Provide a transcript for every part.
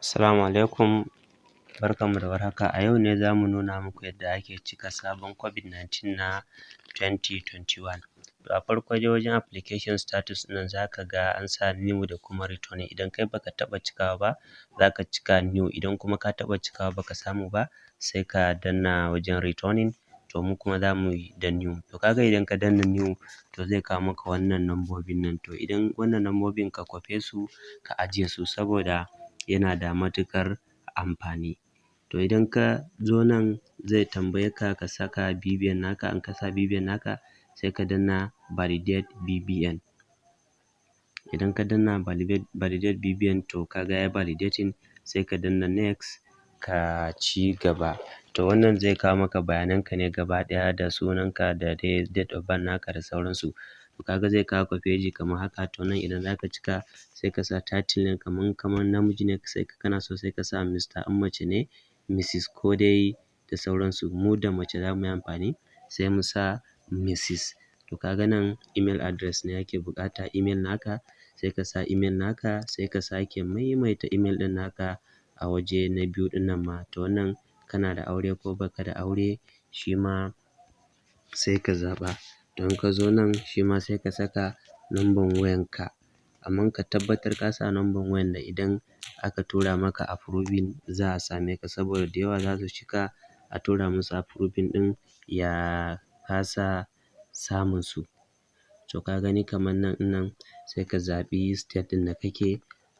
Assalamu alaikum, barkanmu da warhaka. A yau ne za mu nuna muku yadda ake cika sabon covid-19 na 2021. To a farko dai wajen application status ɗin nan za ka ga an sa new da kuma returning. Idan kai baka taɓa cikawa ba za ka cika new, idan kuma ka taɓa cikawa baka samu ba sai ka danna wajen returning, to mu kuma za mu yi da new. To ka ga idan ka danna new to zai kawo maka wannan lambobin nan, to idan wannan lambobin ka kwafe su ka ajiye su saboda yana da matuƙar amfani. To idan ka zo nan zai tambaye ka ka saka BVN naka, in ka sa BVN naka sai ka danna validate BVN. Idan ka danna validate BVN to ka ga yayi validating, sai ka danna next ka ci gaba. To wannan zai kawo maka bayanan ka ne gaba ɗaya da sunanka da dai date of birth naka da sauransu. To ka ga zai kawo ka feji kamar haka, to nan idan za ka cika sai ka sa title ne kamar namiji ne sai kana so sai ka sa Mr, in mace ne Mrs ko dai da sauransu. Mu da mace za mu yi amfani sai mu sa Mrs. To ka ga nan email address ne ake buƙata, email naka sai ka sa email naka, sai ka sake maimaita email ɗin naka a waje na biyu ɗin nan ma. To wannan kana da aure ko baka da aure shi ma sai ka zaɓa. To in ka zo nan shi ma sai ka saka number wayanka, amma ka tabbatar ka sa number wayan da idan aka tura maka approving za a same ka, saboda da yawa za su cika a tura musu approving ɗin ya kasa samun su. To ka gani kamar nan ɗinnan sai ka zaɓi state ɗin da kake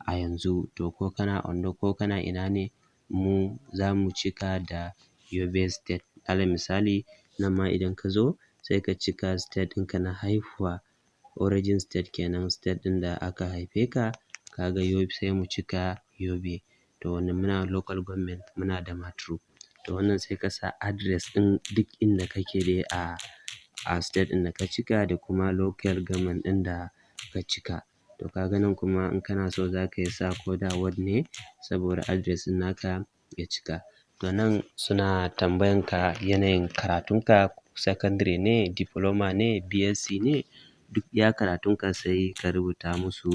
a yanzu, to ko kana Ondo ko kana ina ne mu za mu cika da Yobe state. Alal misali nan ma idan ka zo sai ka cika state ɗinka na haihuwa, origin state kenan, state ɗin da aka haife ka, ka ga Yobe sai mu cika Yobe. To wannan muna local government muna Damaturu. To wannan sai ka sa address ɗin duk inda kake dai a state ɗin da ka cika da kuma local government ɗin da ka cika. To ka ga nan kuma in kana so za ka iya sa ko da ward ne saboda address ɗin naka ya cika. To nan suna tambayan ka yanayin karatunka, secondary ne, diploma ne, BSc ne, duk iya karatunka sai ka rubuta musu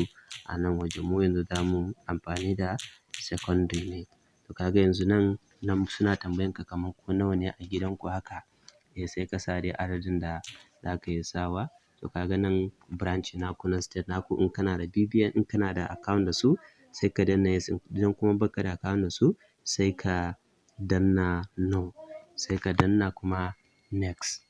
a nan wajen. Mu yanzu za mu amfani da secondary ne. To ka ga yanzu nan suna tambayan ka kamar ku nawa ne a gidanku haka, sai ka sa dai adadin da za ka iya sawa. To ka ga nan branch naku na state naku, in kana da BVN, in kana da account da su sai ka danna yes, idan kuma baka da account da su sai ka danna no, sai ka danna kuma next.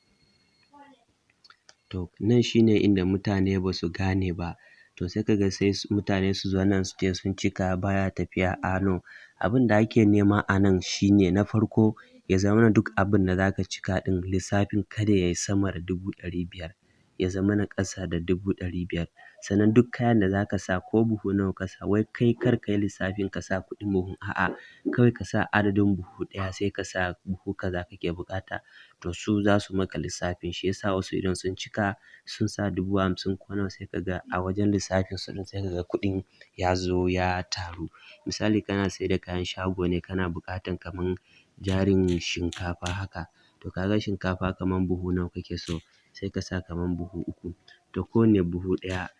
To nan shi ne inda mutane ba su gane ba, to sai ka ga sai mutane su zo nan su ce sun cika baya tafiya. No, abin da ake nema a nan shi ne na farko ya zamana duk abin da za ka cika ɗin lissafin kada ya yi sama da 500,000, ya zamana ƙasa da 500,000. Sannan duk kayan da za ka sa ko buhu nawa ka sa, wai kai kar ka yi lissafin ka sa kuɗin buhun, a'a kawai ka sa adadin buhu ɗaya sai ka sa buhu kaza kake buƙata, to su za su maka lissafin. Shi ya sa wasu idan sun cika sun sa 50,000 ko nawa sai ka ga a wajen lissafin su ɗin sai ka ga kuɗin ya zo ya taru. Misali kana sai da kayan shago ne kana buƙatan kaman jarin shinkafa haka, to ka ga shinkafa kaman buhu nawa kake so sai ka sa kaman buhu 3, to kowane buhu ɗaya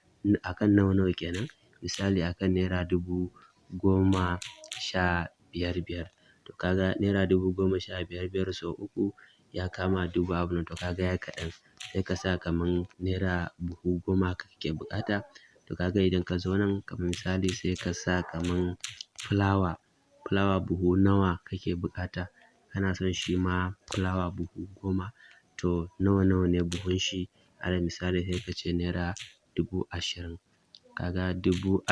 a kan nawa kenan, misali a kan naira 15,000. To ka ga naira 15,000 sau 3 ya kama 1000 abun nan, to ka ga ya yi kaɗan sai ka sa kaman naira buhu 10 haka kake buƙata. To ka ga idan ka zo nan kaman misali sai ka sa kaman fulawa buhu nawa kake buƙata, kana son shi ma fulawa buhu 10, to nawa ne buhun shi, alal misali sai ka ce naira 20,000. Ka ga 20,000,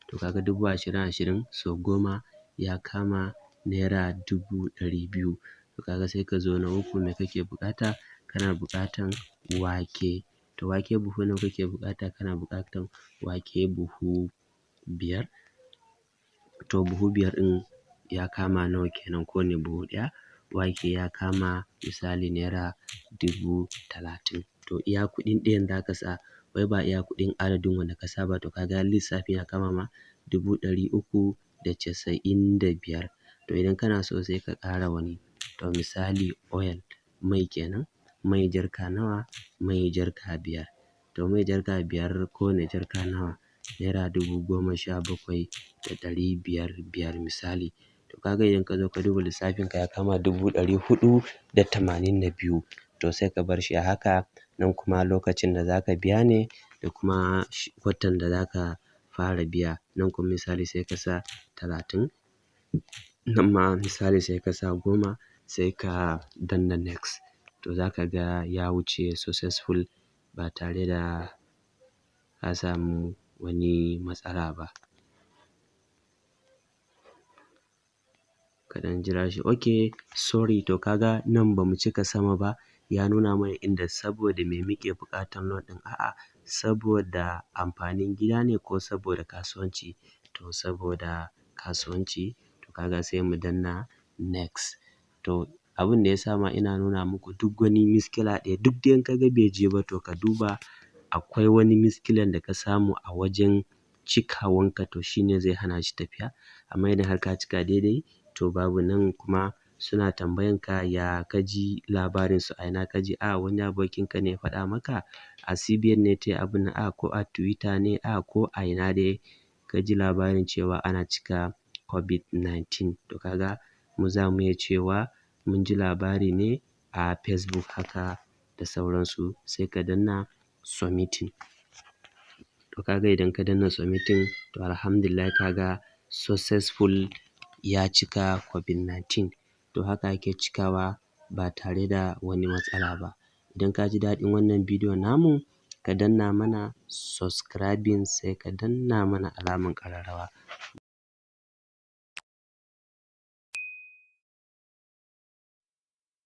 to ka ga 20,000 sau 10 ya kama naira 200,000. To ka ga sai ka zo na uku me kake buƙata, kana buƙatan wake, to wake buhu nawa kake buƙata, kana buƙatan wake buhu 5. To buhu 5 ɗin ya kama nawa kenan kowane buhu ɗaya, wake ya kama misali naira 30,000. To iya kuɗin ɗayan za ka sa, wai ba iya kuɗin adadin wanda ka sa ba. To ka ga lissafin ya kama ma 395,000. To idan kana so sai ka ƙara wani, to misali oil mai kenan, mai jarka nawa, mai jarka 5. To mai jarka 5 kowane jarka nawa, naira 17,500 misali. To ka ga idan ka zo ka duba lissafinka ya kama 482. To sai ka bar shi a haka, nan kuma lokacin da za ka biya ne da kuma watan da za ka fara biya. Nan kuma misali sai ka sa 30, nan ma misali sai ka sa 10 sai ka danna next. To za ka ga ya wuce successful ba tare da ka samu wani matsala ba. Ka ɗan jira shi. Okay, sorry, to ka ga nan ba mu cika sama ba, ya nuna mana inda saboda me muke buƙatar loan ɗin. A'a, saboda amfanin gida ne ko saboda kasuwanci? To saboda kasuwanci, to ka ga sai mu danna next. To abin da ya sa ma ina nuna muku duk wani miskila ɗaya, duk dai in ka ga bai je ba to ka duba akwai wani miskilan da ka samu a wajen cikawanka, to shi ne zai hana shi tafiya. Amma idan har ka cika daidai to babu. Nan kuma suna tambayan ka ya ka ji labarinsu, a ina ka ji? Wani abokinka ne ya faɗa maka? A CBN ne ta yi abun nan? Ko a Twitter ne? Ko a ina dai ka ji labarin cewa ana cika covid-19? To ka ga mu za mu iya cewa mun ji labari ne a Facebook haka da sauransu. Sai ka danna submitting. To ka ga idan ka danna submitting to alhamdulillah ka ga successful, ya cika covid-19. To haka ake cikawa ba tare da wani matsala ba. Idan ka ji daɗin wannan bidiyon namu, ka danna mana subscribing sai ka danna mana alamar ƙararrawa.